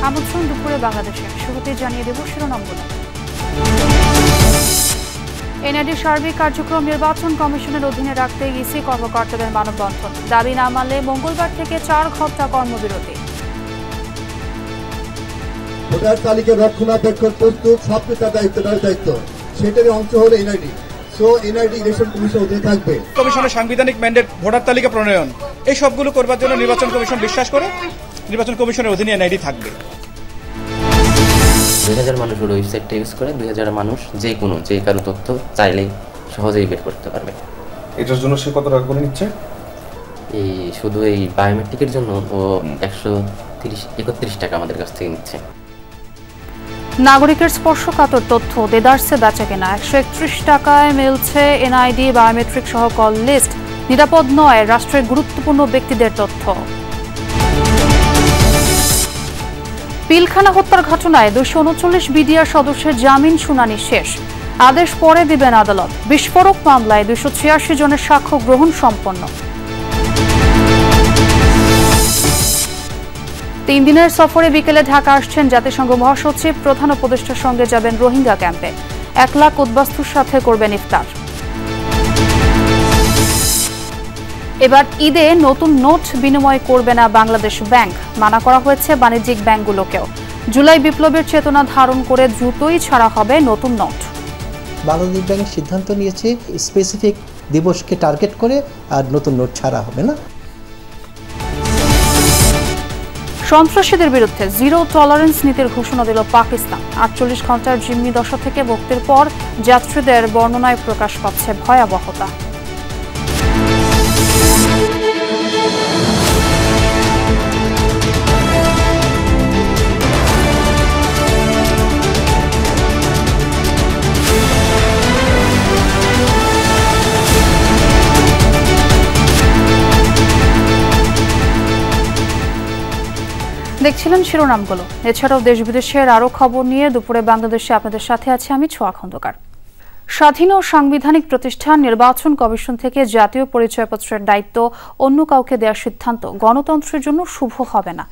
আমন্ত্রণ দুপুরে বাংলাদেশে। শুরুতে জানিয়ে দেব শিরোনামগুলো। এনআইডির সার্বিক কার্যক্রম নির্বাচন কমিশনের অধীনে রাখতে ইসি কর্মকর্তাদের মানববন্ধন। দাবি না মানলে মঙ্গলবার থেকে 4 ঘণ্টা কর্মবিরতি। ভোটার তালিকা রক্ষণাবেক্ষণ প্রস্তুত সবকিছু দায়িত্ব সেটারই অংশ হলো এনআইডি। এনআইডি ইলেকশন কমিশন অধীনে থাকবে। কমিশনের সাংবিধানিক ম্যান্ডেট ভোটার তালিকা প্রণয়ন এই সবগুলো করবার জন্য নির্বাচন কমিশন বিশ্বাস করে নির্বাচন কমিশনের অধীনে এনআইডি থাকবে। 2000 মানুষের ওয়েবসাইটটা ইউজ করে 2000 মানুষ যে কারো তথ্য চাইলেই সহজেই বের করতে পারবে। এটার জন্য সে কত টাকা করে নিচ্ছে? এই শুধু এই বায়োমেট্রিকের জন্য ও 131 টাকা আমাদের কাছ থেকে নিচ্ছে। নাগরিকের স্পর্শকাতর তথ্য দেদারসে বেচাকেনা। 131 টাকায় মিলছে এনআইডি, বায়োমেট্রিক সহ কল লিস্ট। নিরাপদ নয় রাষ্ট্রের গুরুত্বপূর্ণ ব্যক্তিদের তথ্য। পিলখানা হত্যার ঘটনায় 239 বিডিআর সদস্যের জামিন শুনানি শেষ। আদেশ পরে দিবেন আদালত। বিস্ফোরক মামলায় 286 জনের সাক্ষ্য গ্রহণ সম্পন্ন। 3 দিনের সফরে বিকেলে ঢাকা আসছেন জাতিসংঘ মহাসচিব। প্রধান উপদেষ্টার সঙ্গে যাবেন রোহিঙ্গা ক্যাম্পে। 1 লাখ উদ্বাস্তুর সাথে করবেন ইফতার। এবার ঈদে নতুন নোট বিনিময় করবে না বাংলাদেশ ব্যাংক। মানা করা হয়েছে বাণিজ্যিক ব্যাংকগুলোকেও। জুলাই বিপ্লবের চেতনা ধারণ করে দ্রুতই ছাড়া হবে নতুন নোট। বাংলাদেশ ব্যাংক সিদ্ধান্ত নিয়েছে স্পেসিফিক দিবসকে টার্গেট করে আর নতুন নোট ছাড়া হবে না। সন্ত্রাসীদের বিরুদ্ধে জিরো টলারেন্স নীতির ঘোষণা দিল পাকিস্তান। 48 ঘণ্টার জিম্মি দশা থেকে মুক্তির পর যাত্রীদের বর্ণনায় প্রকাশ পাচ্ছে ভয়াবহতা। দেখছিলেন শিরোনামগুলো। এছাড়াও দেশ বিদেশের আরো খবর নিয়ে দুপুরে বাংলাদেশে আপনাদের সাথে আছি আমি ছোঁয়া খন্দকার। স্বাধীন ও সাংবিধানিক প্রতিষ্ঠান নির্বাচন কমিশন থেকে জাতীয় পরিচয়পত্রের দায়িত্ব অন্য কাউকে দেওয়ার সিদ্ধান্ত গণতন্ত্রের জন্য শুভ হবে না,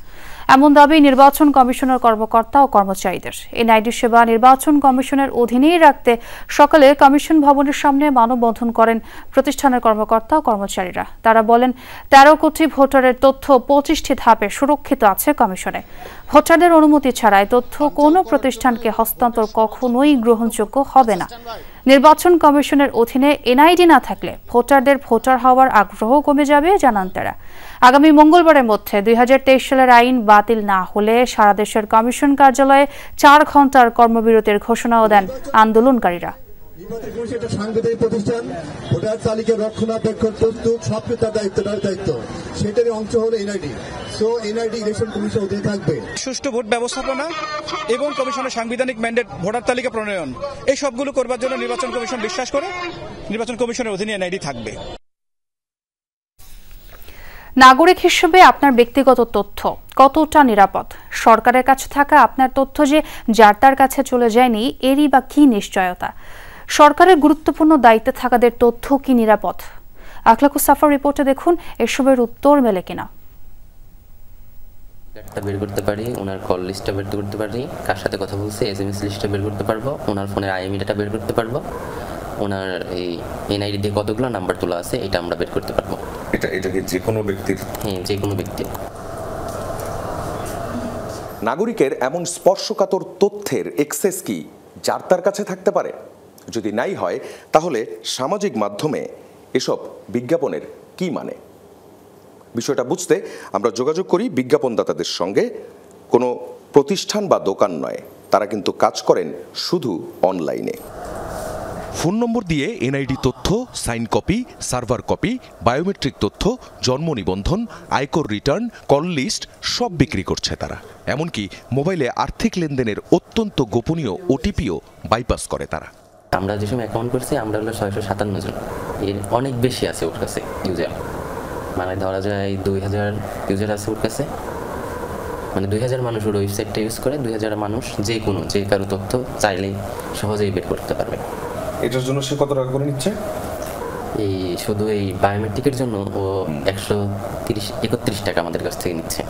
এমন দাবি নির্বাচন কমিশনের কর্মকর্তা ও কর্মচারীদের। এনআইডি সেবা নির্বাচন কমিশনের অধীনেই রাখতে সকালে কমিশন ভবনের সামনে মানববন্ধন করেন প্রতিষ্ঠানের কর্মকর্তা ও কর্মচারীরা। তারা বলেন 13 কোটি ভোটারের তথ্য 25টি ধাপে সুরক্ষিত আছে কমিশনে। ভোটারদের অনুমতি ছাড়াই তথ্য কোনো প্রতিষ্ঠানকে হস্তান্তর কখনোই গ্রহণযোগ্য হবে না। নির্বাচন কমিশনের অধীনে এনআইডি না থাকলে ভোটারদের ভোটার হওয়ার আগ্রহ কমে যাবে জানান তারা। আগামী মঙ্গলবারের মধ্যে 2023 সালের আইন বাতিল না হলে সারা দেশের কমিশন কার্যালয়ে 4 ঘণ্টার কর্মবিরতির ঘোষণাও দেন আন্দোলনকারীরা। নির্বাচন কমিশন একটা সাংবিধানিক প্রতিষ্ঠান। ভোটার তালিকা রক্ষণাবেক্ষণ প্রস্তুত সবকিছু দায়িত্ব সেটারই অংশ হলো এনআইডি। এনআইডি ইলেকশন কমিশন অধীনে থাকবে। সুষ্ঠু ভোট ব্যবস্থাপনা এবং কমিশনের সাংবিধানিক ম্যান্ডেট ভোটার তালিকা প্রণয়ন এই সবগুলো করবার জন্য নির্বাচন কমিশন বিশ্বাস করে নির্বাচন কমিশনের অধীনে এনআইডি থাকবে। নাগরিক হিসেবে আপনার ব্যক্তিগত তথ্য কতটা নিরাপদ? সরকারের কাছে থাকা আপনার তথ্য যে যার তার কাছে চলে যায়নি এরই বা কি নিশ্চয়তা? সরকারের গুরুত্বপূর্ণ দায়িত্বে থাকাদের তথ্য কি নিরাপদ? আখলাকুস সাফার রিপোর্টে দেখুন এসবের উত্তর মেলে কিনা। বের করতে পারি, ওনার কল লিস্টটা বের করতে পারি, কার সাথে কথা বলছে এসএমএস লিস্টটা বের করতে পারবো, ওনার ফোনের আইএমই ডাটা বের করতে পারবো, ওনার এই এনআইডি দিয়ে কতগুলো নাম্বার তোলা আছে এটা আমরা বের করতে পারবো। এটা কি যে কোনো ব্যক্তির? হ্যাঁ, যে কোনো ব্যক্তির। নাগরিকের এমন স্পর্শকাতর তথ্যের এক্সেস কি যার তার কাছে থাকতে পারে? যদি নাই হয় তাহলে সামাজিক মাধ্যমে এসব বিজ্ঞাপনের কি মানে? বিষয়টা বুঝতে আমরা যোগাযোগ করি বিজ্ঞাপনদাতাদের সঙ্গে। কোনো প্রতিষ্ঠান বা দোকান নয়, তারা কিন্তু কাজ করেন শুধু অনলাইনে। ফোন নম্বর দিয়ে এনআইডি তথ্য, sign copy, server copy, biometric তথ্য, জন্ম নিবন্ধন, আয়কর রিটার্ন, কল লিস্ট সব বিক্রি করছে তারা। এমনকি মোবাইলে আর্থিক লেনদেনের অত্যন্ত গোপনীয় ওটিপিও বাইপাস করে তারা। আমরা যে সময় অ্যাকাউন্ট করছি আমরা হলো 657 জন, এর অনেক বেশি আছে ওর কাছে ইউজার। মানে ধরা যায় 2000 ইউজার আছে ওর কাছে। মানে 2000 মানুষ ওর ওয়েবসাইটটা ইউজ করে 2000 মানুষ যে কারো তথ্য চাইলেই সহজেই বের করতে পারবে। এটার জন্য সে কত টাকা করে নিচ্ছে? এই শুধু এই বায়োমেট্রিকের জন্য ও 131 টাকা আমাদের কাছ থেকে নিচ্ছে।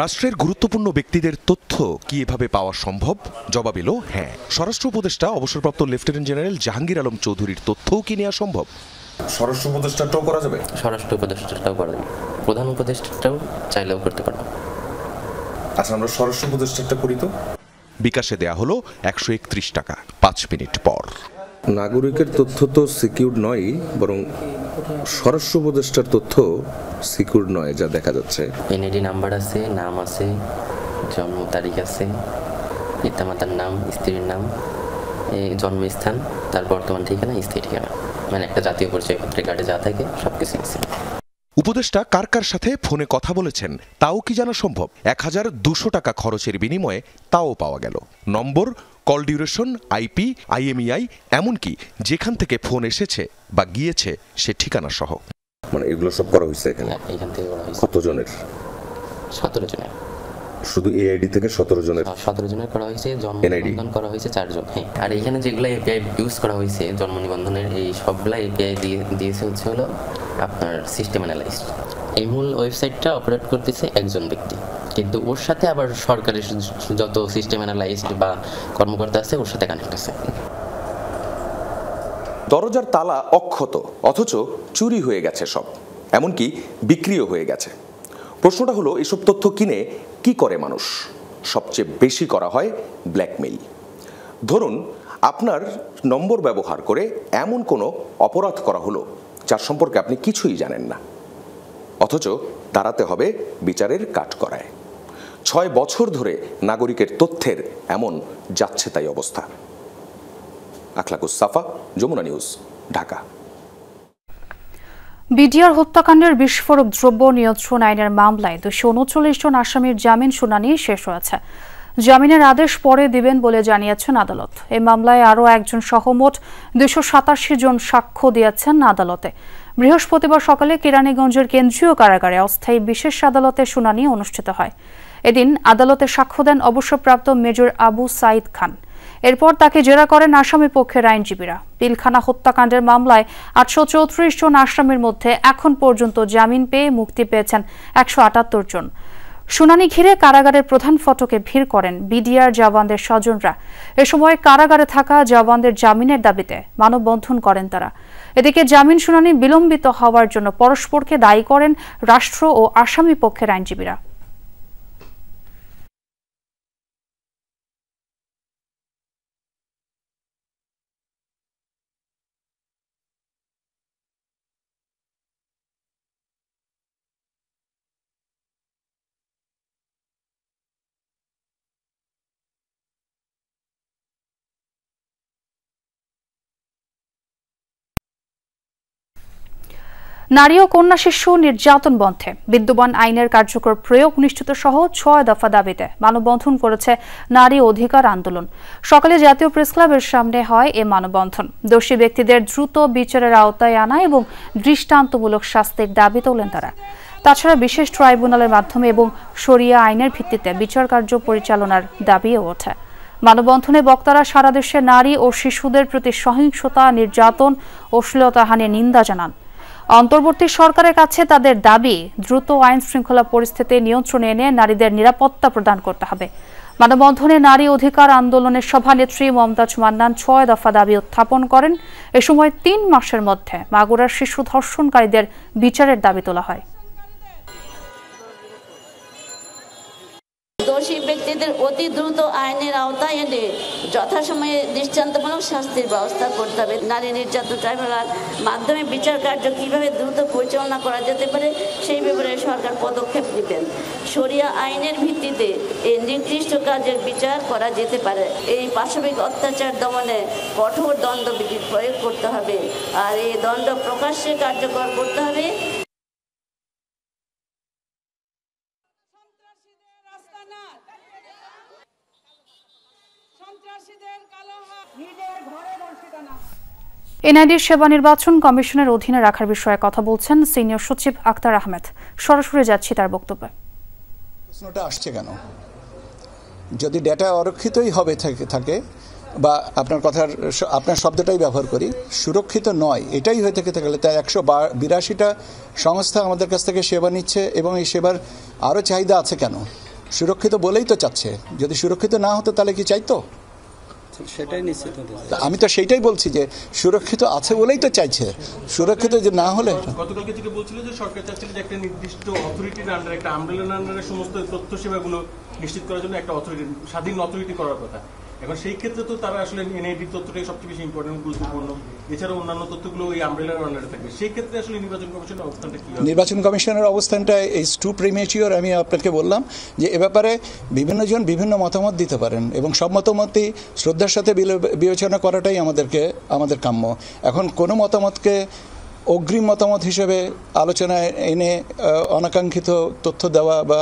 রাষ্ট্রের গুরুত্বপূর্ণ ব্যক্তিদের তথ্য কি এভাবে পাওয়া সম্ভব? জবাব এলো হ্যাঁ। স্বরাষ্ট্র উপদেষ্টা অবসরপ্রাপ্ত লেফটেন্যান্ট জেনারেল জাহাঙ্গীর আলম চৌধুরীর তথ্যও কি নেওয়া সম্ভব? স্বরাষ্ট্র উপদেষ্টাটাও করা যাবে? স্বরাষ্ট্র উপদেষ্টাটাও করা যাবে, প্রধান উপদেষ্টাটাও চাইলেও করতে পারবো। আচ্ছা, আমরা স্বরাষ্ট্র উপদেষ্টাটা করি তো। বিকাশে দেয়া হলো 131 টাকা। 5 মিনিট পর নাগরিকের তথ্য তো সিকিউর নয়, বরং স্বরাষ্ট্র উপদেষ্টার তথ্য সিকিউর নয় যা দেখা যাচ্ছে। এনআইডি নাম্বার আছে, নাম আছে, জন্ম তারিখ আছে, পিতামাতার নাম, স্ত্রীর নাম, জন্মস্থান, তার বর্তমান ঠিকানা, স্ত্রী ঠিকানা, মানে একটা জাতীয় পরিচয়পত্রের কার্ডে যা থাকে সবকিছু আছে। উপদেষ্টা কার কার সাথে ফোনে কথা বলেছেন তাও কি জানা সম্ভব? 1200 টাকা খরচের বিনিময়ে তাও পাওয়া গেল। নম্বর, কল ডিউরেশন, আইপি, IMEI, এমনকি যেখান থেকে ফোন এসেছে বা গিয়েছে সে ঠিকানা সহ। মানে এগুলো সব করা হয়েছে এখানে? এখান থেকে করা হয়েছে। কতজনের? 17 জনের। শুধু এআইডি থেকে 17 জনের? 17 জনের করা হয়েছে। জন্ম নিবন্ধন করা হয়েছে 4 জন। হ্যাঁ, আর এখানে যেগুলো এপিআই ইউজ করা হয়েছে জন্ম নিবন্ধনের, এই সবগুলা এপিআই দিয়েছে হচ্ছে হলো আপনার সিস্টেম অ্যানালাইস্ট। এই মূল ওয়েবসাইটটা অপারেট করতেছে একজন ব্যক্তি, কিন্তু ওর সাথে আবার সরকারের যত সিস্টেম অ্যানালাইস্ট বা কর্মকর্তা আছে ওর সাথে কানেক্ট আছে। দরজার তালা অক্ষত, অথচ চুরি হয়ে গেছে সব, এমনকি বিক্রিও হয়ে গেছে। প্রশ্নটা হলো, এসব তথ্য কিনে কি করে মানুষ? সবচেয়ে বেশি করা হয় ব্ল্যাকমেইল। ধরুন আপনার নম্বর ব্যবহার করে এমন কোনো অপরাধ করা হলো যার সম্পর্কে আপনি কিছুই জানেন না, অথচ দাঁড়াতে হবে বিচারের কাঠগড়ায়। 6 বছর ধরে নাগরিকের তথ্যের এমন যাচ্ছে তাই অবস্থা। আখলাকুস সাফা, যমুনা নিউজ, ঢাকা। বিডিআর হত্যাকাণ্ডের বিস্ফোরক দ্রব্য নিয়ন্ত্রণ আইনের মামলায় 239 জন আসামির জামিন শুনানি শেষ হয়েছে। জামিনের আদেশ পরে দিবেন বলে জানিয়েছেন আদালত। এই মামলায় আরও একজন সহ মোট 287 জন সাক্ষ্য দিয়েছেন আদালতে। বৃহস্পতিবার সকালে কেরানীগঞ্জের কেন্দ্রীয় কারাগারে অস্থায়ী বিশেষ আদালতে শুনানি অনুষ্ঠিত হয়। এদিন আদালতে সাক্ষ্য দেন অবসরপ্রাপ্ত মেজর আবু সাইদ খান। এরপর তাকে জেরা করেন আসামি পক্ষের আইনজীবীরা। পিলখানা হত্যাকাণ্ডের মামলায় 834 জন আসামির মধ্যে এখন পর্যন্ত জামিন পেয়ে মুক্তি পেয়েছেন 178 জন। শুনানি ঘিরে কারাগারের প্রধান ফটকে ভিড় করেন বিডিআর জওয়ানদের স্বজনরা। এ সময় কারাগারে থাকা জওয়ানদের জামিনের দাবিতে মানববন্ধন করেন তারা। এদিকে জামিন শুনানি বিলম্বিত হওয়ার জন্য পরস্পরকে দায়ী করেন রাষ্ট্র ও আসামি পক্ষের আইনজীবীরা। নারী ও কন্যা শিশু নির্যাতন বন্ধে বিদ্যমান আইনের কার্যকর প্রয়োগ নিশ্চিত সহ 6 দফা দাবিতে মানববন্ধন করেছে নারী অধিকার আন্দোলন। সকালে জাতীয় প্রেস ক্লাবের সামনে হয় এ মানববন্ধন। দোষী ব্যক্তিদের দ্রুত বিচারের আওতায় আনা এবং দৃষ্টান্তমূলক শাস্তির দাবি তোলেন তারা। তাছাড়া বিশেষ ট্রাইব্যুনালের মাধ্যমে এবং শরিয়া আইনের ভিত্তিতে বিচার কার্য পরিচালনার দাবিও ওঠে। মানববন্ধনে বক্তারা সারা দেশে নারী ও শিশুদের প্রতি সহিংসতা, নির্যাতন ও অশ্লীলতাহানির নিন্দা জানান। অন্তর্বর্তী সরকারের কাছে তাদের দাবি, দ্রুত আইন শৃঙ্খলা পরিস্থিতি নিয়ন্ত্রণে এনে নারীদের নিরাপত্তা প্রদান করতে হবে। মানববন্ধনে নারী অধিকার আন্দোলনের সভানেত্রী মমতাজ মান্নান 6 দফা দাবি উত্থাপন করেন। এ সময় 3 মাসের মধ্যে মাগুরার শিশু ধর্ষণকারীদের বিচারের দাবি তোলা হয়। দোষী ব্যক্তিদের অতি দ্রুত আইনের আওতায় এনে যথাসময়ে দৃষ্টান্তমূলক শাস্তির ব্যবস্থা করতে হবে। নারী নির্যাতন ট্রাইব্যুনাল মাধ্যমে বিচার কার্য কিভাবে দ্রুত পরিচালনা করা যেতে পারে সেই ব্যাপারে সরকার পদক্ষেপ নেবেন। শরিয়া আইনের ভিত্তিতে এই নির্দিষ্ট কাজের বিচার করা যেতে পারে। এই পাশবিক অত্যাচার দমনে কঠোর দণ্ডবিধি প্রয়োগ করতে হবে, আর এই দণ্ড প্রকাশ্যে কার্যকর করতে হবে। এনআইডির সেবা নির্বাচন কমিশনের অধীনে রাখার বিষয়ে কথা বলছেন সিনিয়র সচিব আক্তার আহমেদ। সরাসরি যাচ্ছি তার বক্তব্যে। প্রশ্নটা আসছে কেন? যদি ডেটা অরক্ষিতই হবে থাকে বা আপনার শব্দটাই ব্যবহার করি, সুরক্ষিত নয়, এটাই হয়ে থেকে থাকলে তাই 182টা সংস্থা আমাদের কাছ থেকে সেবা নিচ্ছে এবং এই সেবার আরও চাহিদা আছে কেন? সুরক্ষিত বলেই তো চাচ্ছে, যদি সুরক্ষিত না হতো তাহলে কি চাইতো? সেটাই নিশ্চিত। আমি তো সেইটাই বলছি যে সুরক্ষিত আছে বলেই তো চাইছে, সুরক্ষিত যে না হলে। গতকালকে থেকে বলছিল যে সরকার চাচ্ছিল যে একটা নির্দিষ্ট অথরিটির আন্ডারে, একটা আমব্রেলার আন্ডারে সমস্ত তথ্য সেবাগুলো নিশ্চিত করার জন্য একটা অথরিটি, স্বাধীন অথরিটি করার কথা। এখন সেই ক্ষেত্রে তো তারা আসলে এনআইডির তথ্যটাই সবচেয়ে বেশি ইম্পর্টেন্ট, গুরুত্বপূর্ণ, এছাড়াও অন্যান্য তথ্যগুলো ওই আমব্রেলার আন্ডারে থাকবে। সেই ক্ষেত্রে আসলে নির্বাচন কমিশনের অবস্থানটা কি? নির্বাচন কমিশনের অবস্থানটা ইজ টু প্রিমেচিওর। আমি আপনাকে বললাম যে এ ব্যাপারে বিভিন্ন জন বিভিন্ন মতামত দিতে পারেন এবং সব মতামতই শ্রদ্ধার সাথে বিবেচনা করাটাই আমাদের কাম্য। এখন কোনো মতামতকে অগ্রিম মতামত হিসেবে আলোচনায় এনে অনাকাঙ্ক্ষিত তথ্য দেওয়া বা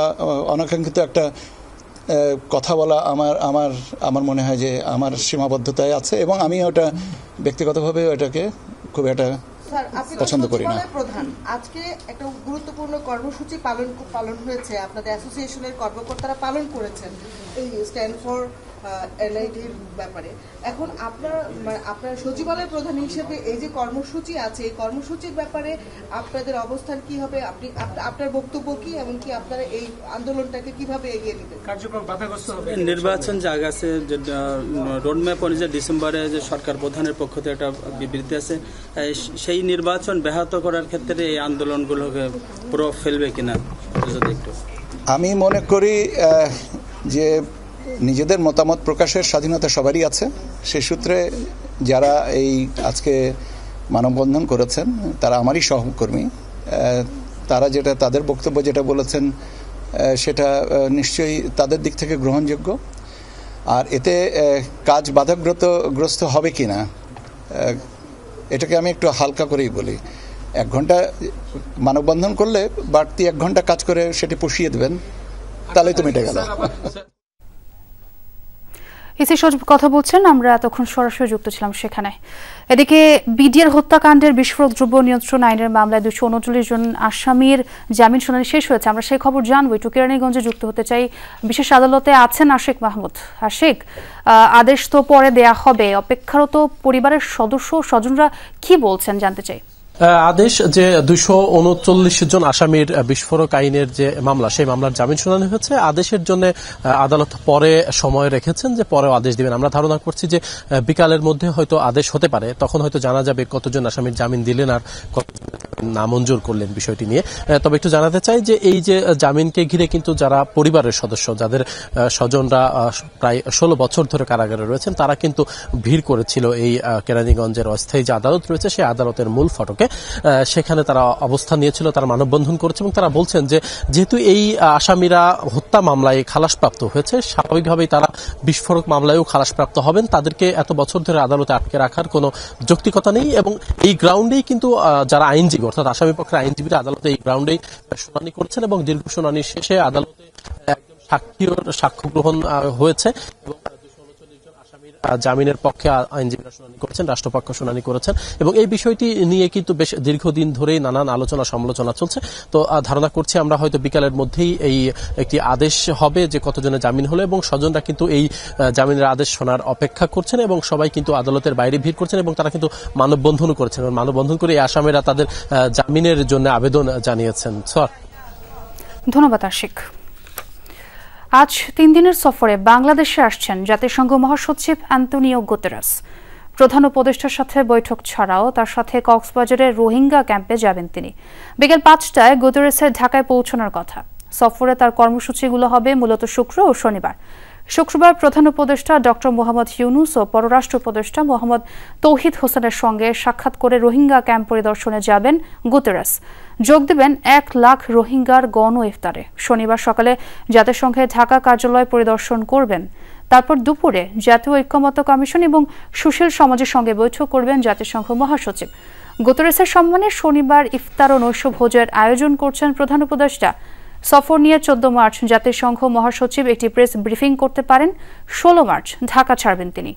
অনাকাঙ্ক্ষিত একটা কথা বলা আমার মনে হয় যে আমার সীমাবদ্ধতায় আছে, এবং আমি ওটা ব্যক্তিগতভাবে ওটাকে খুব একটা পছন্দ করি না। প্রধান, আজকে একটা গুরুত্বপূর্ণ কর্মসূচি পালন হয়েছে, আপনাদের অ্যাসোসিয়েশনের কর্মকর্তারা পালন করেছেন এই স্ট্যান্ড ফর এনআইডির ব্যাপারে। এখন আপনার সচিবালয় প্রধান হিসেবে এই যে কর্মসূচি আছে, এই কর্মসূচির ব্যাপারে আপনাদের অবস্থান কি হবে, আপনার বক্তব্য কি, এমনকি আপনারা এই আন্দোলনটাকে কিভাবে এগিয়ে নেবেন? কার্যক্রম বাধাগ্রস্ত হবে। নির্বাচন যে আগে আছে, যে রোডম্যাপ অনুযায়ী ডিসেম্বরে যে সরকার প্রধানের পক্ষ থেকে একটা বিবৃতি আছে, সেই নির্বাচন ব্যাহত করার ক্ষেত্রে এই আন্দোলনগুলোকে প্রভাব ফেলবে কিনা যদি একটু। আমি মনে করি যে নিজেদের মতামত প্রকাশের স্বাধীনতা সবারই আছে। সে সূত্রে যারা এই আজকে মানববন্ধন করেছেন তারা আমারই সহকর্মী, তারা তাদের বক্তব্য যেটা বলেছেন সেটা নিশ্চয়ই তাদের দিক থেকে গ্রহণযোগ্য। আর এতে কাজ বাধাগ্রস্ত হবে কি না এটাকে আমি একটু হালকা করেই বলি। 1 ঘন্টা মানববন্ধন করলে বাড়তি 1 ঘন্টা কাজ করে সেটি পুষিয়ে দেবেন, তাহলেই তো মিটে গেল। ইসি সচিব কথা বলছেন, আমরা এতক্ষণ সরাসরি যুক্ত ছিলাম সেখানে। এদিকে বিডিআর হত্যাকাণ্ডের বিস্ফোরক দ্রব্য নিয়ন্ত্রণ আইনের মামলায় 239 জন আসামির জামিন শুনানি শেষ হয়েছে। আমরা সেই খবর জানবো। একটু কেরানীগঞ্জে যুক্ত হতে চাই। বিশেষ আদালতে আছেন আশিক মাহমুদ। আশিক, আদেশ তো পরে দেয়া হবে, অপেক্ষারত পরিবারের স্বজনরা কি বলছেন জানতে চাই। আদেশ যে 239 জন আসামির বিস্ফোরক আইনের যে মামলা, সেই মামলার জামিন শুনানি হচ্ছে। আদেশের জন্য আদালত পরে সময় রেখেছেন যে পরেও আদেশ দিবেন। আমরা ধারণা করছি যে বিকালের মধ্যে হয়তো আদেশ হতে পারে, তখন হয়তো জানা যাবে কতজন আসামির জামিন দিলেন আর কতজন নামঞ্জুর করলেন বিষয়টি নিয়ে। তবে একটু জানাতে চাই যে এই যে জামিনকে ঘিরে কিন্তু যারা পরিবারের সদস্য, যাদের স্বজনরা প্রায় 16 বছর ধরে কারাগারে রয়েছেন, তারা কিন্তু ভিড় করেছিল এই কেরানীগঞ্জের অস্থায়ী যে আদালত রয়েছে সেই আদালতের মূল ফটকে। সেখানে তারা অবস্থান নিয়েছিল, তারা মানববন্ধন করেছে এবং তারা বলছেন যে যেহেতু এই আসামিরা হত্যা মামলায় খালাসপ্রাপ্ত হয়েছে, স্বাভাবিকভাবেই তারা বিস্ফোরক মামলায়ও খালাসপ্রাপ্ত হবেন। তাদেরকে এত বছর ধরে আদালতে আটকে রাখার কোনো যৌক্তিকতা নেই এবং এই গ্রাউন্ডেই কিন্তু যারা আইনজীবী, অর্থাৎ আসামি পক্ষের আইনজীবীরা আদালতে এই গ্রাউন্ডেই শুনানি করছেন এবং দীর্ঘ শুনানি শেষে আদালতে একজন সাক্ষ্য গ্রহণ হয়েছে এবং জামিনের পক্ষে আইনজীবীরা শুনানি করেছেন, রাষ্ট্রপক্ষ শুনানি করেছেন এবং এই বিষয়টি নিয়ে কিন্তু বেশ দীর্ঘদিন ধরেই নানান আলোচনা সমালোচনা চলছে। তো ধারণা করছি আমরা হয়তো বিকালের মধ্যেই এই একটি আদেশ হবে যে কতজনের জামিন হলো, এবং স্বজনরা কিন্তু এই জামিনের আদেশ শোনার অপেক্ষা করছেন এবং সবাই কিন্তু আদালতের বাইরে ভিড় করছেন এবং তারা কিন্তু মানববন্ধনও করেছেন। মানববন্ধন করে এই আসামিরা তাদের জামিনের জন্য আবেদন জানিয়েছেন। ধন্যবাদ আশিক। আজ 3 দিনের সফরে বাংলাদেশে আসছেন জাতিসংঘ মহাসচিব অ্যান্তোনিও গুতেরেস। প্রধান উপদেষ্টার সাথে বৈঠক ছাড়াও তার সাথে কক্সবাজারের রোহিঙ্গা ক্যাম্পে যাবেন তিনি। বিকেল 5টায় গুতেরেসের ঢাকায় পৌঁছানোর কথা। সফরে তার কর্মসূচিগুলো হবে মূলত শুক্র ও শনিবার। শুক্রবার প্রধান উপদেষ্টা ডক্টর মোহাম্মদ ইউনুস ও পররাষ্ট্র উপদেষ্টা মোহাম্মদ তৌহিদ হোসেনের সঙ্গে সাক্ষাৎ করে রোহিঙ্গা ক্যাম্প পরিদর্শনে যাবেন গুতেরেস। যোগ দেবেন 1 লাখ রোহিঙ্গার গণ ইফতারে। শনিবার সকালে জাতিসংঘের ঢাকা কার্যালয় পরিদর্শন করবেন। তারপর দুপুরে জাতীয় ঐক্যমত্য কমিশন এবং সুশীল সমাজের সঙ্গে বৈঠক করবেন জাতিসংঘ মহাসচিব। গুতেরেসের সম্মানে শনিবার ইফতার ও নৈশ ভোজের আয়োজন করছেন প্রধান উপদেষ্টা। সফর নিয়ে 14 মার্চ জাতিসংঘ মহাসচিব একটি প্রেস ব্রিফিং করতে পারেন। 16 মার্চ ঢাকা ছাড়বেন তিনি।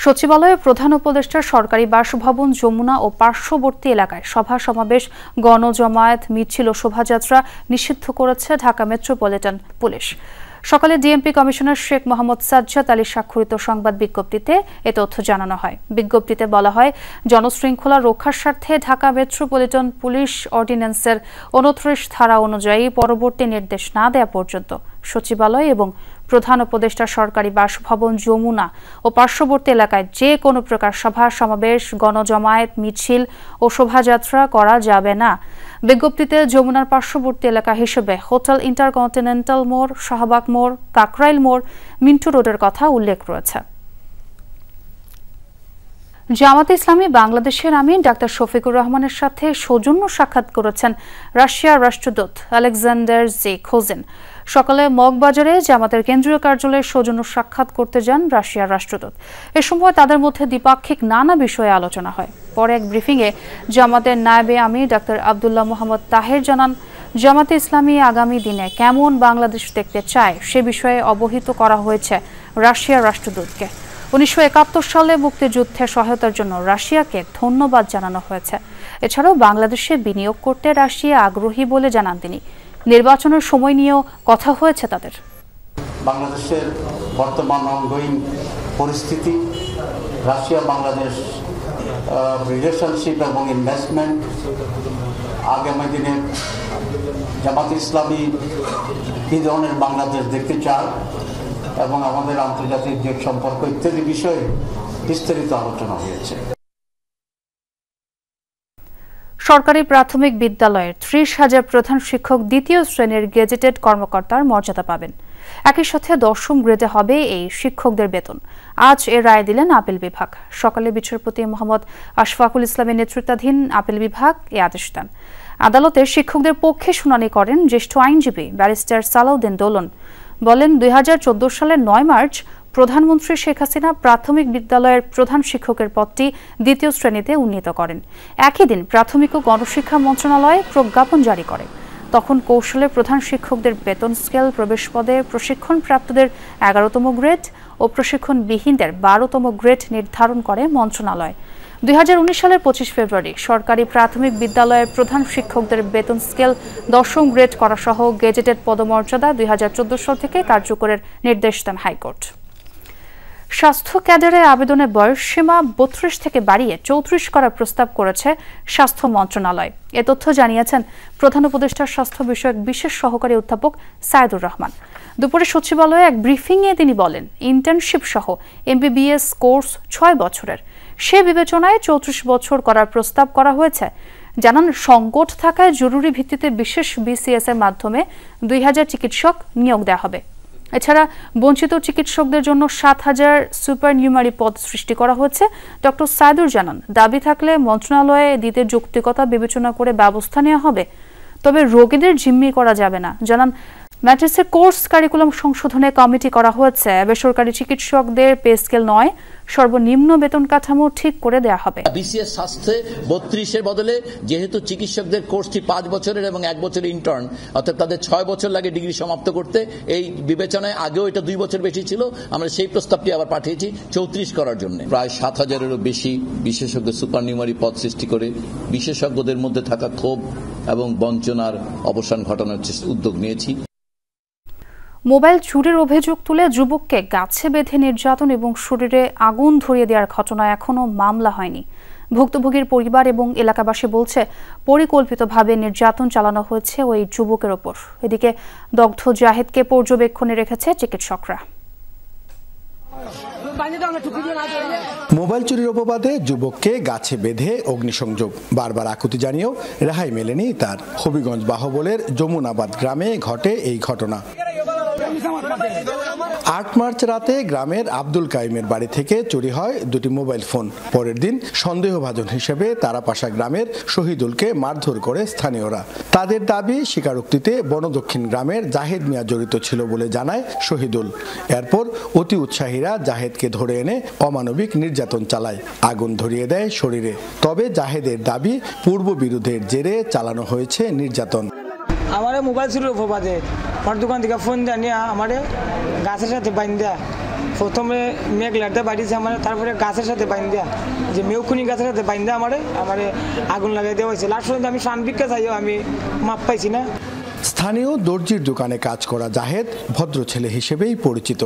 সচিবালয়ে প্রধান উপদেষ্টার সরকারি বাসভবন, যমুনা ও পার্শ্ববর্তী এলাকায় সভা সমাবেশ, গণজমায়েত, মিছিল ও শোভাযাত্রা নিষিদ্ধ করেছে ঢাকা মেট্রোপলিটন পুলিশ। সকালে ডিএমপি কমিশনার শেখ মোহাম্মদ সাজ্জাদ আলী স্বাক্ষরিত সংবাদ বিজ্ঞপ্তিতে এ তথ্য জানানো হয়। বিজ্ঞপ্তিতে বলা হয়, জনশৃঙ্খলা রক্ষার স্বার্থে ঢাকা মেট্রোপলিটন পুলিশ অর্ডিন্যান্সের 29 ধারা অনুযায়ী পরবর্তী নির্দেশ না দেওয়া পর্যন্ত সচিবালয় এবং প্রধান উপদেষ্টা সরকারি বাসভবন যমুনা ও পার্শ্ববর্তী এলাকায় যে কোনো প্রকার সভা সমাবেশ, গণজমায়েত, মিছিল ও শোভাযাত্রা করা যাবে না। বিজ্ঞপ্তিতে যমুনার পার্শ্ববর্তী এলাকা হিসেবে হোটেল ইন্টারকন্টিনেন্টাল মোড়, শাহবাগ মোড়, কাকরাইল মোড়, মিন্টু রোডের কথা উল্লেখ রয়েছে। জামাতে ইসলামী বাংলাদেশের আমির ডাক্তার শফিকুর রহমানের সাথে সৌজন্য সাক্ষাৎ করেছেন রাশিয়ার রাষ্ট্রদূত আলেকজান্ডার জে খোজেন। সকালে মগবাজারে জামাতের কেন্দ্রীয় কার্যালয়ে সৌজন্য সাক্ষাৎ করতে যান রাশিয়ার রাষ্ট্রদূত। এ সময় তাদের মধ্যে দ্বিপাক্ষিক নানা বিষয়ে আলোচনা হয়। পরে এক ব্রিফিংয়ে জামাতের নায়েবে আমির ডাক্তার আব্দুল্লাহ মোহাম্মদ তাহের জানান, জামাতে ইসলামী আগামী দিনে কেমন বাংলাদেশ দেখতে চায় সে বিষয়ে অবহিত করা হয়েছে রাশিয়ার রাষ্ট্রদূতকে। 1971 সালে মুক্তিযুদ্ধে সহায়তার জন্য রাশিয়াকে ধন্যবাদ জানানো হয়েছে। এছাড়াও বাংলাদেশে বিনিয়োগ করতে রাশিয়া আগ্রহী বলে জানান তিনি। নির্বাচনের সময় নিয়েও কথা হয়েছে তাদের। বাংলাদেশের বর্তমান অনগোয়িং পরিস্থিতি, রাশিয়া বাংলাদেশ রিলেশনশিপ এবং ইনভেস্টমেন্ট, আগামী দিনে জামাত ইসলামী কী ধরনের বাংলাদেশ দেখতে চায় এবং আমাদের আন্তর্জাতিক যে সম্পর্ক ইত্যাদি বিষয়ে বিস্তারিত আলোচনা হয়েছে। সরকারি প্রাথমিক বিদ্যালয়ের 30,000 প্রধান শিক্ষক দ্বিতীয় শ্রেণীর গেজেটেড কর্মকর্তার মর্যাদা পাবেন। একই সাথে 10ম গ্রেডে হবে এই শিক্ষকদের বেতন। আজ এর রায় দিলেন আপিল বিভাগ। সকালে বিচারপতি মোহাম্মদ আশফাকুল ইসলামের নেতৃত্বাধীন আপিল বিভাগ এ আদেশ দেন। আদালতে শিক্ষকদের পক্ষে শুনানি করেন জ্যেষ্ঠ আইনজীবী ব্যারিস্টার সালাউদ্দিন দোলন। বলেন, 2014 সালের 9 মার্চ প্রধানমন্ত্রী শেখ হাসিনা প্রাথমিক বিদ্যালয়ের প্রধান শিক্ষকের পদটি দ্বিতীয় শ্রেণীতে উন্নীত করেন। একই দিন প্রাথমিক ও গণশিক্ষা মন্ত্রণালয় প্রজ্ঞাপন জারি করে। তখন কৌশলে প্রধান শিক্ষকদের বেতন স্কেল, প্রবেশ পদে প্রশিক্ষণপ্রাপ্তদের 11তম গ্রেড ও প্রশিক্ষণবিহীনদের 12তম গ্রেড নির্ধারণ করে মন্ত্রণালয়। 2019 সালের 25 ফেব্রুয়ারি সরকারি প্রাথমিক বিদ্যালয়ের প্রধান শিক্ষকদের বেতন স্কেল 10ম গ্রেড করা সহ গেজেটেড পদমর্যাদা 2014 সাল থেকে কার্যকরের নির্দেশ দেন হাইকোর্ট। স্বাস্থ্য ক্যাডারে আবেদনের বয়সসীমা 32 থেকে বাড়িয়ে 34 করার প্রস্তাব করেছে স্বাস্থ্য মন্ত্রণালয়। এ তথ্য জানিয়েছেন প্রধান উপদেষ্টার স্বাস্থ্য বিষয়ক বিশেষ সহকারী অধ্যাপক সাইদুর রহমান। দুপুরে সচিবালয়ে এক ব্রিফিংয়ে তিনি বলেন, ইন্টার্নশিপ সহ এমবিবিএস কোর্স 6 বছরের, সে বিবেচনায় 34 বছর করার প্রস্তাব করা হয়েছে। জানান, সংকট থাকায় জরুরি ভিত্তিতে বিশেষ বিসিএস এর মাধ্যমে 2000 চিকিৎসক নিয়োগ দেওয়া হবে। এছাড়া বঞ্চিত চিকিৎসকদের জন্য 7000 সুপারনিউমারি পদ সৃষ্টি করা হয়েছে। ডক্টর সাইদুর জানান, দাবি থাকলে মন্ত্রণালয়ে দিতে যৌক্তিকতা বিবেচনা করে ব্যবস্থা নেওয়া হবে, তবে রোগীদের জিম্মি করা যাবে না। জানান, ম্যাট্রিক্সের কোর্স কারিকুলাম সংশোধনে কমিটি করা হয়েছে। বেসরকারি চিকিৎসকদের পে স্কেল নয়, সর্বনিম্ন বেতন কাঠামো ঠিক করে দেওয়া হবে। বিসিএস স্বাস্থ্যে 32-এর বদলে যেহেতু চিকিৎসকদের কোর্সটি 5 বছরের এবং 1 বছরের ইন্টার্ন, অর্থাৎ তাদের 6 বছর লাগে ডিগ্রি সমাপ্ত করতে, এই বিবেচনায় আগেও এটা 2 বছর বেশি ছিল। আমরা সেই প্রস্তাবটি আবার পাঠিয়েছি 34 করার জন্য। প্রায় 7000-এরও বেশি বিশেষজ্ঞ সুপারনিউমারি পদ সৃষ্টি করে বিশেষজ্ঞদের মধ্যে থাকা ক্ষোভ এবং বঞ্চনার অবসান ঘটানোর উদ্যোগ নিয়েছি। মোবাইল চুরির অভিযোগ তুলে যুবককে গাছে বেঁধে নির্যাতন এবং শরীরে আগুন ধরিয়ে দেওয়ার ঘটনা এখনও মামলা হয়নি। ভুক্তভোগীর পরিবার এবং এলাকাবাসী বলছে, পরিকল্পিতভাবে নির্যাতন চালানো হয়েছে ওই যুবকের ওপর। এদিকে দগ্ধ জাহেদকে পর্যবেক্ষণে রেখেছে চিকিৎসকরা। মোবাইল চুরির অপবাদে যুবককে গাছে বেঁধে অগ্নিসংযোগ, বারবার আকুতি জানিয়েও রেহাই মেলেনি তার। হবিগঞ্জ বাহবলের যমুনাবাদ গ্রামে ঘটে এই ঘটনা। 8 মার্চ রাতে গ্রামের আব্দুল কাইমের বাড়ি থেকে চুরি হয় 2টি মোবাইল ফোন। পরের দিন সন্দেহভাজন হিসেবে তারাপাশা গ্রামের শহীদুলকে মারধর করে স্থানীয়রা। তাদের দাবি, স্বীকারোক্তিতে বনদক্ষিণ গ্রামের জাহেদ মিয়া জড়িত ছিল বলে জানায় শহীদুল। এরপর অতি উৎসাহীরা জাহেদকে ধরে এনে অমানবিক নির্যাতন চালায়, আগুন ধরিয়ে দেয় শরীরে। তবে জাহেদের দাবি, পূর্ব বিরোধের জেরে চালানো হয়েছে নির্যাতন। আমার মোবাইল ছিল বাদে আমার দোকান থেকে ফোন জানিয়ে আমার গাছের সাথে বাইন দেয়া, প্রথমে মেঘ লাড়তে বাড়িছে আমার, তারপরে গাছের সাথে বাইন দেয়া, যে মেউখুনি গাছের সাথে বাইন দেয়া আমার আগুন লাগাই দেওয়া হয়েছে। লাস্ট পর্যন্ত আমি প্রাণ ভিক্ষা চাইও আমি মাপ পাইছি না। স্থানীয় দর্জির দোকানে কাজ করা জাহেদ ভদ্র ছেলে হিসেবেই পরিচিত।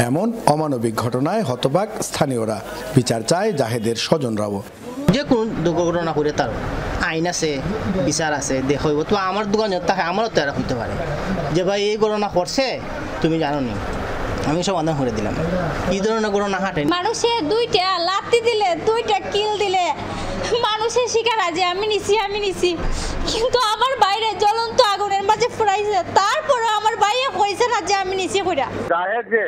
এমন অমানবিক ঘটনায় হতবাক স্থানীয়রা। বিচার চায় জাহেদের স্বজনরাও। যে কোন দুর্ঘটনা করে তার আইন আছে, বিচার আছে, দেখব তো আমার দোকানে থাকে আমারও তো এরা হইতে পারে যে ভাই এই ঘটনা করছে তুমি জানো নি, আমি সমাধান করে দিলাম। এই ধরনের ঘটনা হাঁটে মানুষে দুইটা লাত্তি দিলে, দুইটা কিল দিলে মানুষের শিকার আছে আমি নিছি, কিন্তু আমার বাইরে জ্বলন্ত আগুনের মাঝে ফুরাইছে, তারপরে আমার বাইরে কইছে না যে আমি নিছি কইরা। জাহেদ যে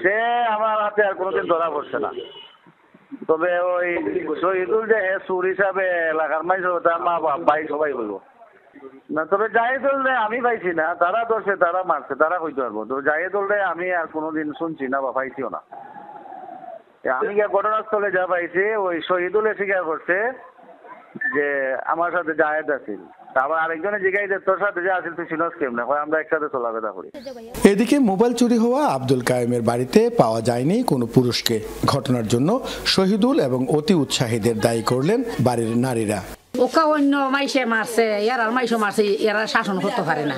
সে আমার হাতে আর কোনোদিন ধরা পড়ছে না, তবে ওই শহীদুল যে সুর হিসাবে এলাকার মাইজ তার মা বাপ ভাই সবাই বলবো না, তবে জাহেদুল আমি পাইছি না, তারা ধরছে, তারা মারছে, তারা কইতে পারবো। তবে জাহেদুল আমি আর কোনোদিন শুনছি না বা পাইছিও না। আমি ঘটনাস্থলে যা পাইছি ওই শহীদুল স্বীকার করছে যে আমার সাথে জাহেদ আছিল। আবার আরেকজনে জিজ্ঞাসা তোর সাথে যে আছিল তুই চিনস কেমনে, আমরা একসাথে চলাফেরা করি। এদিকে মোবাইল চুরি হওয়া আব্দুল কায়েমের বাড়িতে পাওয়া যায়নি কোনো পুরুষকে। ঘটনার জন্য শহীদুল এবং অতি উৎসাহীদের দায়ী করলেন বাড়ির নারীরা। ওকা অন্য মাইসে মারছে, এরার মাইসো মারছে, এরা শাসন করতে পারে না,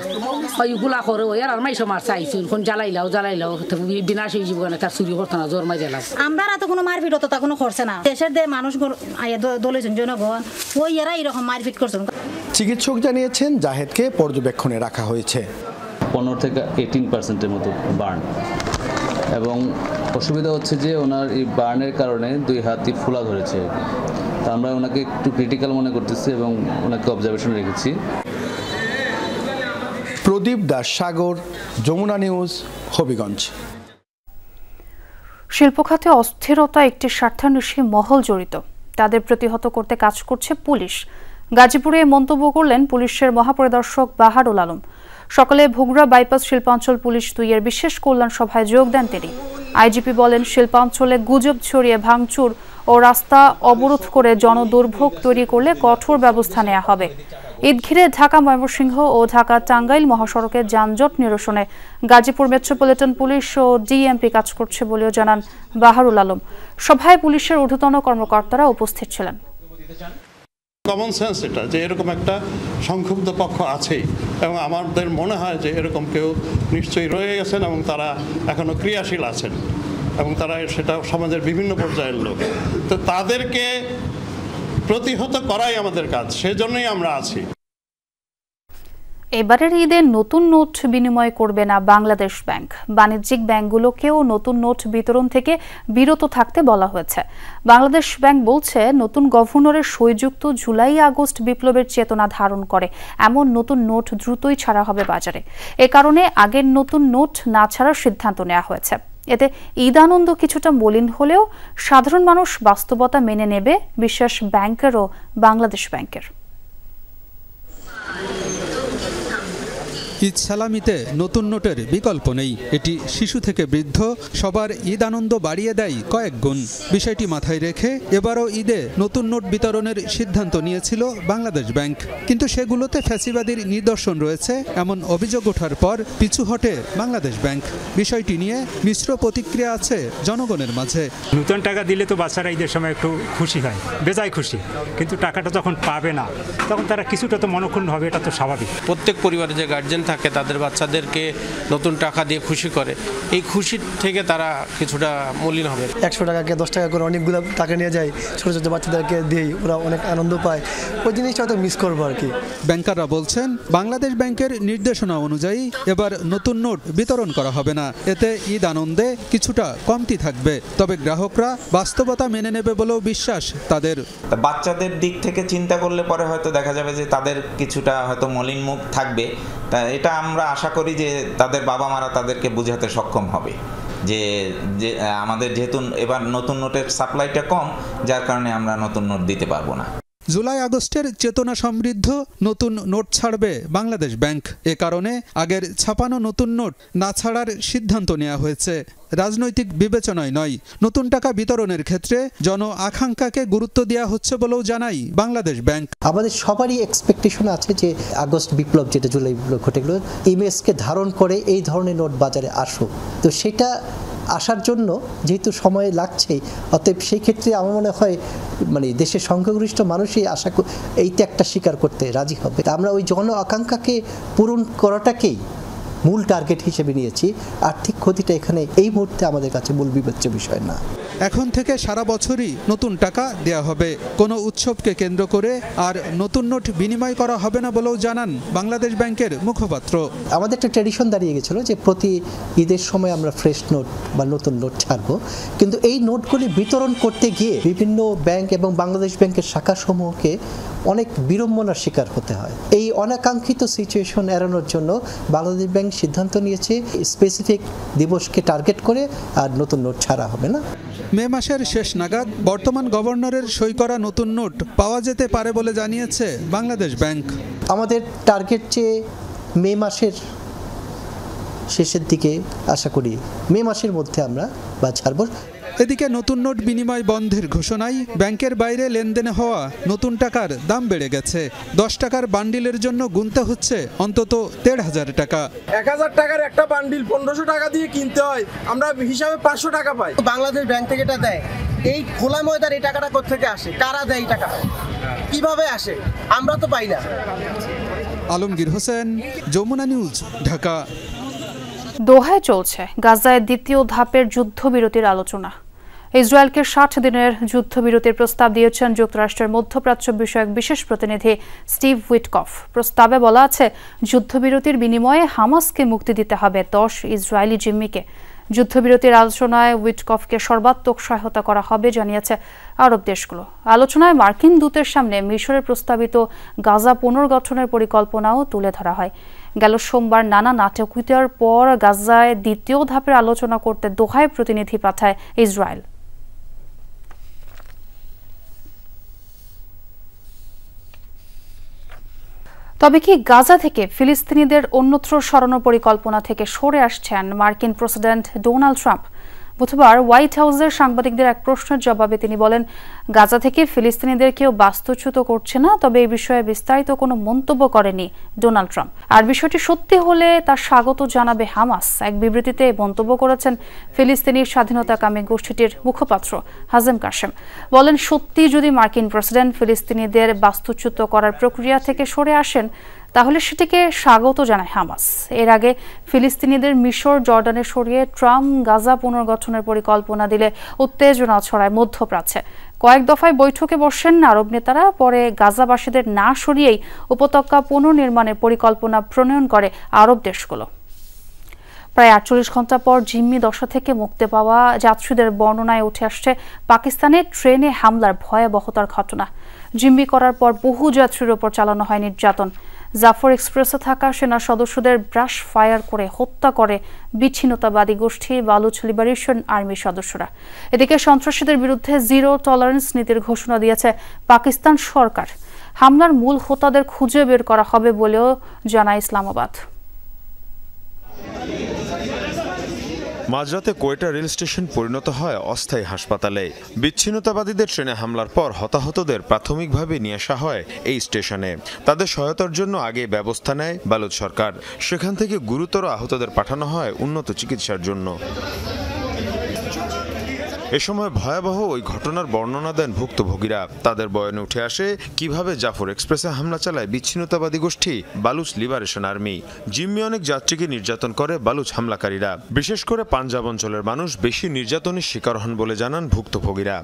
ওইগুলা করে এরার মাইসো মারছে আইসুন কোন জ্বালাইলাও বিনাশী জীবনে তার চুরি করতো না, জোর মাই জ্বালাও। আমরা তো কোনো মারপিট হতো তা কোনো করছে না, দেশের মানুষ দলেছেন জনগণ ওই এরা এরকম মারপিট করছেন। চিকিৎসক জানিয়েছেন জাহেদকে পর্যবেক্ষণে রাখা হয়েছে। 15 থেকে 18% মতো বার্ন, এবং অসুবিধা হচ্ছে যে ওনার এই বার্নের কারণে 2 হাতই ফোলা ধরেছে। তা আমরা ওনাকে একটু ক্রিটিক্যাল মনে করতেছি এবং ওনাকে অবজারভেশনে রেখেছি। প্রদীপ দাস সাগর, যমুনা নিউজ, হবিগঞ্জ। শিল্প খাতে অস্থিরতা একটি স্বার্থান্বেষী মহল জড়িত, তাদের প্রতিহত করতে কাজ করছে পুলিশ। গাজীপুরে মন্তব্য করলেন পুলিশের মহাপরিদর্শক বাহারুল আলম। সকালে ভোগড়া বাইপাস শিল্পাঞ্চল পুলিশ 2-এর বিশেষ কল্যাণ সভায় যোগ দেন তিনি। আইজিপি বলেন, শিল্পাঞ্চলে গুজব ছড়িয়ে ভাঙচুর ও রাস্তা অবরোধ করে জনদুর্ভোগ তৈরি করলে কঠোর ব্যবস্থা নেওয়া হবে। ঈদ ঘিরে ঢাকা ময়মনসিংহ ও ঢাকা টাঙ্গাইল মহাসড়কে যানজট নিরসনে গাজীপুর মেট্রোপলিটন পুলিশ ও ডিএমপি কাজ করছে বলেও জানান বাহারুল আলম। সভায় পুলিশের ঊর্ধ্বতন কর্মকর্তারা উপস্থিত ছিলেন। কমন সেন্স এটা যে এরকম একটা সংক্ষুব্ধ পক্ষ আছেই, এবং আমাদের মনে হয় যে এরকম কেউ নিশ্চয়ই রয়ে গেছেন এবং তারা এখনো ক্রিয়াশীল আছেন, এবং তারা সেটা সমাজের বিভিন্ন পর্যায়ের লোক। তো তাদেরকে প্রতিহত করাই আমাদের কাজ, সেজন্যই আমরা আছি। এবারের ঈদে নতুন নোট বিনিময় করবে না বাংলাদেশ ব্যাংক। বাণিজ্যিক ব্যাংকগুলোকেও নতুন নোট বিতরণ থেকে বিরত থাকতে বলা হয়েছে। বাংলাদেশ ব্যাংক বলছে, নতুন গভর্নরের সইযুক্ত জুলাই-আগস্ট বিপ্লবের চেতনা ধারণ করে এমন নতুন নোট দ্রুতই ছাড়া হবে বাজারে। এ কারণে আগের নতুন নোট না ছাড়ার সিদ্ধান্ত নেওয়া হয়েছে। এতে ঈদ আনন্দ কিছুটা মলিন হলেও সাধারণ মানুষ বাস্তবতা মেনে নেবে বিশ্বাস ব্যাংকের ও বাংলাদেশ ব্যাংকের। ঈদ সালামিতে নতুন নোটের বিকল্প নেই। এটি শিশু থেকে বৃদ্ধ সবার ঈদ আনন্দ বাড়িয়ে দেয় কয়েক গুণ। বিষয়টি মাথায় রেখে এবারও ঈদে নতুন নোট বিতরণের সিদ্ধান্ত নিয়েছিল বাংলাদেশ ব্যাংক, কিন্তু সেগুলোতে ফ্যাসিবাদীর নিদর্শন রয়েছে এমন অভিযোগ ওঠার পর পিছু হটে বাংলাদেশ ব্যাংক। বিষয়টি নিয়ে মিশ্র প্রতিক্রিয়া আছে জনগণের মাঝে। নতুন টাকা দিলে তো বাচ্চারা ঈদের সময় একটু খুশি হয়, বেজায় খুশি, কিন্তু টাকাটা যখন পাবে না তখন তারা কিছুটা তো মনক্ষুণ্ণ হবে, এটা তো স্বাভাবিক। প্রত্যেক পরিবারে যে গার্জেন থাকে তাদের বাচ্চাদেরকে নতুন টাকা দিয়ে খুশি করে, এই খুশি থেকে তারা কিছুটা মলিন হবে। 100 টাকাকে 10 টাকা করে অনেকগুলো টাকা নিয়ে যায়, ছোট ছোট বাচ্চাদেরকে দিই, ওরা অনেক আনন্দ পায়। ওই জিনিসটা হয়তো মিস করবো আর কি। ব্যাংকাররা বলছেন, বাংলাদেশ ব্যাংকের নির্দেশনা অনুযায়ী এবার নতুন নোট বিতরণ করা হবে না। এতে ঈদ আনন্দে কিছুটা কমতি থাকবে, তবে গ্রাহকরা বাস্তবতা মেনে নেবে বলেও বিশ্বাস তাদের। বাচ্চাদের দিক থেকে চিন্তা করলে পরে হয়তো দেখা যাবে যে তাদের কিছুটা হয়তো মলিন মুখ থাকবে। তা এটা আমরা আশা করি যে তাদের বাবা মারা তাদেরকে বোঝাতে সক্ষম হবে যে আমাদের যেহেতু এবার নতুন নোটের সাপ্লাইটা কম, যার কারণে আমরা নতুন নোট দিতে পারবো না। জুলাই আগস্টের চেতনা সমৃদ্ধ নতুন নোট ছাড়বে বাংলাদেশ ব্যাংক। এ কারণে আগের ছাপানো নতুন নোট না ছাড়ার সিদ্ধান্ত নেওয়া হয়েছে। রাজনৈতিক বিবেচনায় নয়, নতুন টাকা বিতরণের ক্ষেত্রে জন আকাঙ্ক্ষাকে গুরুত্ব দেওয়া হচ্ছে বলেও জানাই বাংলাদেশ ব্যাংক। আমাদের সবারই এক্সপেকটেশন আছে যে আগস্ট বিপ্লব, যেটা জুলাই বিপ্লব ঘটে গেল, ইমেজকে ধারণ করে এই ধরনের নোট বাজারে আসুক। তো সেটা আসার জন্য যেহেতু সময় লাগছে, অতএব সেই ক্ষেত্রে আমার মনে হয় মানে দেশের সংখ্যাগরিষ্ঠ মানুষই এইটা একটা স্বীকার করতে রাজি হবে। আমরা ওই জন আকাঙ্ক্ষাকে পূরণ করাটাকেই মূল টার্গেট হিসেবে নিয়েছি। আর্থিক ক্ষতিটা এখানে এই মুহূর্তে আমাদের কাছে মূল বিবেচ্য বিষয় না। এখন থেকে সারা বছরই নতুন টাকা দেয়া হবে। কোনো উৎসবকে কেন্দ্র করে আর নতুন নোট বিনিময় করা হবে না বলেও জানান বাংলাদেশ ব্যাংকের মুখপাত্র। আমাদের একটা ট্র্যাডিশন দাঁড়িয়ে গেছিল যে প্রতি ঈদের সময় আমরা ফ্রেশ নোট বা নতুন নোট ছাড়ব, কিন্তু এই নোটগুলি বিতরণ করতে গিয়ে বিভিন্ন ব্যাংক এবং বাংলাদেশ ব্যাংকের শাখাসমূহকে অনেক বিড়ম্বনার শিকার হতে হয়। এই অনাকাঙ্ক্ষিত সিচুয়েশন এড়ানোর জন্য বাংলাদেশ ব্যাংক সিদ্ধান্ত নিয়েছে স্পেসিফিক দিবসকে টার্গেট করে আর নতুন নোট ছাড়া হবে না। মে মাসের শেষ নাগাদ বর্তমান গভর্নরের সই করা নতুন নোট পাওয়া যেতে পারে বলে জানিয়েছে বাংলাদেশ ব্যাংক। আমাদের টার্গেট যে মে মাসের শেষের দিকে, আশা করি মে মাসের মধ্যে আমরা বা ছাড়ব। এদিকে নতুন নোট বিনিময় বন্ধের ঘোষণায় ব্যাংকের বাইরে লেনদেনে হওয়া নতুন টাকার দাম বেড়ে গেছে। 10 টাকার বান্ডিলের জন্য গুনতে হচ্ছে অন্তত 1,500 টাকা। 1000 টাকার একটা বান্ডিল 1500 টাকা দিয়ে কিনতে হয়, আমরা হিসাবে 500 টাকা পাই। বাংলাদেশ ব্যাংক থেকে এটা দেয়, এই খোলা ময়দার এই টাকাটা কোত্থেকে আসে? কারা দেয় এই টাকাটা? কিভাবে আসে? আমরা তো পাই না। আলমগীর হোসেন, যমুনা নিউজ, ঢাকা। দোহায় চলছে গাজায় দ্বিতীয় ধাপের যুদ্ধবিরতির আলোচনা। ইসরায়েলকে 60 দিনের যুদ্ধবিরতির প্রস্তাব দিয়েছেন যুক্তরাষ্ট্রের মধ্যপ্রাচ্য বিষয়ক বিশেষ প্রতিনিধি স্টিভ উইটকফ। প্রস্তাবে বলা আছে, যুদ্ধবিরতির বিনিময়ে হামাসকে মুক্তি দিতে হবে 10 ইসরায়েলি জিম্মিকে। যুদ্ধবিরতির আলোচনায় উইটকফকে সর্বাত্মক সহায়তা করা হবে জানিয়েছে আরব দেশগুলো। আলোচনায় মার্কিন দূতের সামনে মিশরের প্রস্তাবিত গাজা পুনর্গঠনের পরিকল্পনাও তুলে ধরা হয়। গেল সোমবার নানা নাটকীয়তার পর গাজায় দ্বিতীয় ধাপের আলোচনা করতে দোহায় প্রতিনিধি পাঠায় ইসরায়েল। তবে কি গাজা থেকে ফিলিস্তিনিদের অন্যত্র সরানোর পরিকল্পনা থেকে সরে আসছেন মার্কিন প্রেসিডেন্ট ডোনাল্ড ট্রাম্প? বুধবার হোয়াইট হাউসের সাংবাদিকদের এক প্রশ্নের জবাবে তিনি বলেন, গাজা থেকে ফিলিস্তিনিদের কেউ বাস্তুচ্যুত করছে না, তবে এই বিষয়ে বিস্তারিত কোনো মন্তব্য করেনি ডোনাল্ড ট্রাম্প। আর বিষয়টি সত্যি হলে তা স্বাগত জানাবে হামাস। এক বিবৃতিতে মন্তব্য করেছেন ফিলিস্তিনি স্বাধীনতাকামী গোষ্ঠীটির মুখপাত্র হাজেম কাশেম। বলেন, সত্যি যদি মার্কিন প্রেসিডেন্ট ফিলিস্তিনিদের বাস্তুচ্যুত করার প্রক্রিয়া থেকে সরে আসেন, তাহলে সেটিকে স্বাগত জানায় হামাস। এর আগে ফিলিস্তিনিদের মিশর, জর্ডানে সরিয়ে ট্রাম্প গাজা পুনর্গঠনের পরিকল্পনা দিলে উত্তেজনা ছড়ায় মধ্যপ্রাচ্যে। কয়েক দফায় বৈঠকে বসেন আরব নেতারা, পরে গাজাবাসীদের না সরিয়েই উপত্যকা পুনর্নির্মাণের পরিকল্পনা প্রণয়ন করে আরব দেশগুলো। প্রায় 48 ঘন্টা পর জিম্মি দশা থেকে মুক্তি পাওয়া যাত্রীদের বর্ণনায় উঠে আসছে পাকিস্তানের ট্রেনে হামলার ভয়াবহতার ঘটনা। জিম্মি করার পর বহু যাত্রীর ওপর চালানো হয় নির্যাতন। জাফর এক্সপ্রেসে থাকা সেনা সদস্যদের ব্রাশ ফায়ার করে হত্যা করে বিচ্ছিন্নতাবাদী গোষ্ঠী বালুচ লিবারেশন আর্মির সদস্যরা। এদিকে সন্ত্রাসীদের বিরুদ্ধে জিরো টলারেন্স নীতির ঘোষণা দিয়েছে পাকিস্তান সরকার। হামলার মূল হোতাদের খুঁজে বের করা হবে বলেও জানায় ইসলামাবাদ। মাঝরাতে কোয়েটা রেল স্টেশন পরিণত হয় অস্থায়ী হাসপাতালে। বিচ্ছিন্নতাবাদীদের ট্রেনে হামলার পর হতাহতদের প্রাথমিকভাবে নিয়ে আসা হয় এই স্টেশনে। তাদের সহায়তার জন্য আগে ব্যবস্থা নেয় বালুচ সরকার। সেখান থেকে গুরুতর আহতদের পাঠানো হয় উন্নত চিকিৎসার জন্য। এ সময় ভয়াবহ ওই ঘটনার বর্ণনা দেন ভুক্তভোগীরা। তাদের বয়ানে উঠে আসে কিভাবে জাফর এক্সপ্রেসে হামলা চালায় বিচ্ছিন্নতাবাদী গোষ্ঠী বালুচ লিবারেশন আর্মি। জিম্মি অনেক যাত্রীকে নির্যাতন করে বালুচ হামলাকারীরা। বিশেষ করে পাঞ্জাব অঞ্চলের মানুষ বেশি নির্যাতনের শিকার হন বলে জানান ভুক্তভোগীরা।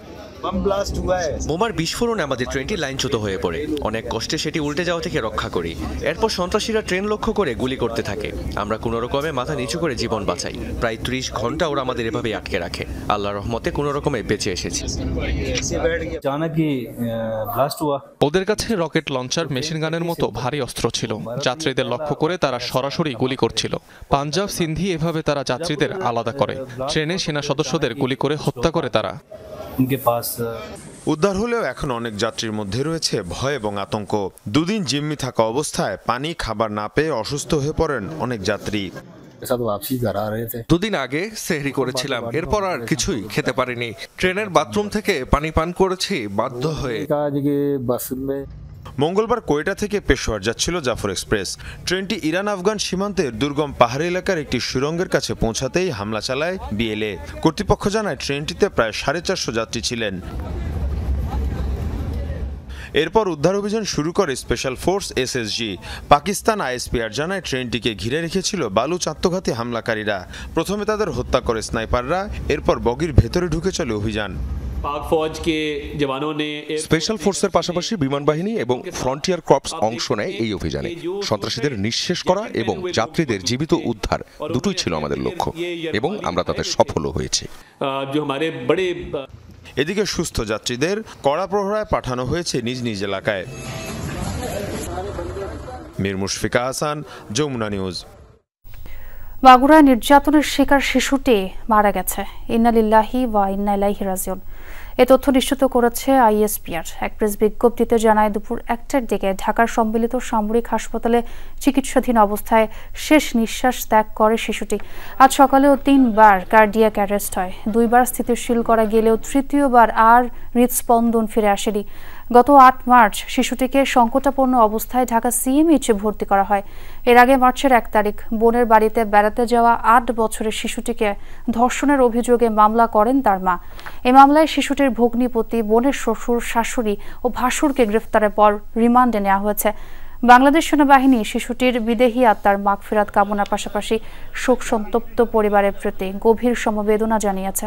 বোমার বিস্ফোরণে আমাদের ট্রেনটি লাইনচ্যুত হয়ে পড়ে। অনেক কষ্টে সেটি উল্টে যাওয়া থেকে রক্ষা করি। এরপর সন্ত্রাসীরা ট্রেন লক্ষ্য করে গুলি করতে থাকে। আমরা কোনো রকমে মাথা নিচু করে জীবন বাঁচাই। প্রায় 30 ঘন্টা ওরা আমাদের এভাবেই আটকে রাখে। আল্লাহর রহমতে কোনো রকমে বেঁচে এসেছি। ওদের কাছে রকেট লঞ্চার, মেশিন গানের মতো ভারী অস্ত্র ছিল। যাত্রীদের লক্ষ্য করে তারা সরাসরি গুলি করছিল। পাঞ্জাব, সিন্ধি এভাবে তারা যাত্রীদের আলাদা করে। ট্রেনে সেনা সদস্যদের গুলি করে হত্যা করে তারা। উদ্ধার হলেও এখন অনেক যাত্রীর মধ্যে রয়েছে ভয় এবং আতঙ্ক। দুদিন জিম্মি থাকা অবস্থায় পানি, খাবার না পেয়ে অসুস্থ হয়ে পড়েন অনেক যাত্রী। দুদিন আগে সেহরি করেছিলাম, এরপর আর কিছুই খেতে পারিনি। ট্রেনের বাথরুম থেকে পানি পান করেছি বাধ্য হয়ে। মঙ্গলবার কোয়েটা থেকে পেশোয়ার যাচ্ছিল জাফর এক্সপ্রেস। ট্রেনটি ইরান আফগান সীমান্তের দুর্গম পাহাড়ি এলাকার একটি সুড়ঙ্গের কাছে পৌঁছাতেই হামলা চালায় বিএলএ। কর্তৃপক্ষ জানায় ট্রেনটিতে প্রায় 450 যাত্রী ছিলেন। এরপর উদ্ধার অভিযান শুরু করে special force SSG. Pakistan ISPR জানায় ট্রেনটিকে ঘিরে রেখেছিল বালুচ আত্মঘাতী হামলাকারীরা। প্রথমে তাদের হত্যা করে স্নাইপাররা, এরপর বগির ভেতরে ঢুকে চলে অভিযান। স্পেশাল ফোর্সের পাশাপাশি বিমান বাহিনী এবং ফ্রন্টিয়ার কর্পস অংশ নেয় এই অভিযানে। সন্ত্রাসীদের নিঃশেষ করা এবং যাত্রীদের জীবিত উদ্ধার দুটোই ছিল আমাদের লক্ষ্য এবং আমরা তাতে সফলও হয়েছি। এদিকে সুস্থ যাত্রীদের কড়া প্রহরায় পাঠানো হয়েছে নিজ নিজ এলাকায়। মীর মুশফিকা হাসান, যমুনা নিউজ। মাগুরায় নির্যাতনের শিকার শিশুটি মারা গেছে। ইন্না লিল্লাহি ওয়া ইন্না ইলাইহি রাজিউন। এ তথ্য নিশ্চিত করেছে আইএসপিআর। এক প্রেস বিজ্ঞপ্তিতে জানায় দুপুর 1টার দিকে ঢাকার সম্মিলিত সামরিক হাসপাতালে চিকিৎসাধীন অবস্থায় শেষ নিঃশ্বাস ত্যাগ করে শিশুটি। আজ সকালেও 3বার কার্ডিয়াক অ্যারেস্ট হয়। 2বার স্থিতিশীল করা গেলেও তৃতীয়বার আর হৃদস্পন্দন ফিরে আসেনি। গত 8 মার্চ শিশুটিকে সংকটাপন্ন অবস্থায় ঢাকা সিএমএইচে ভর্তি করা হয়। এর আগে মার্চের 1 তারিখ বোনের বাড়িতে বেড়াতে যাওয়া 8 বছরের শিশুটিকে ধর্ষণের অভিযোগে মামলা করেন তার মা। এই মামলায় শিশুটির ভগ্নিপতি, বোনের শ্বশুর, শাশুড়ি ও ভাসুরকে গ্রেফতারের পর রিমান্ডে নেওয়া হয়েছে। বাংলাদেশ সেনাবাহিনী শিশুটির বিদেহী আত্মার মাগফিরাত কামনার পাশাপাশি শোক সন্তপ্ত পরিবারের প্রতি গভীর সমবেদনা জানিয়েছে।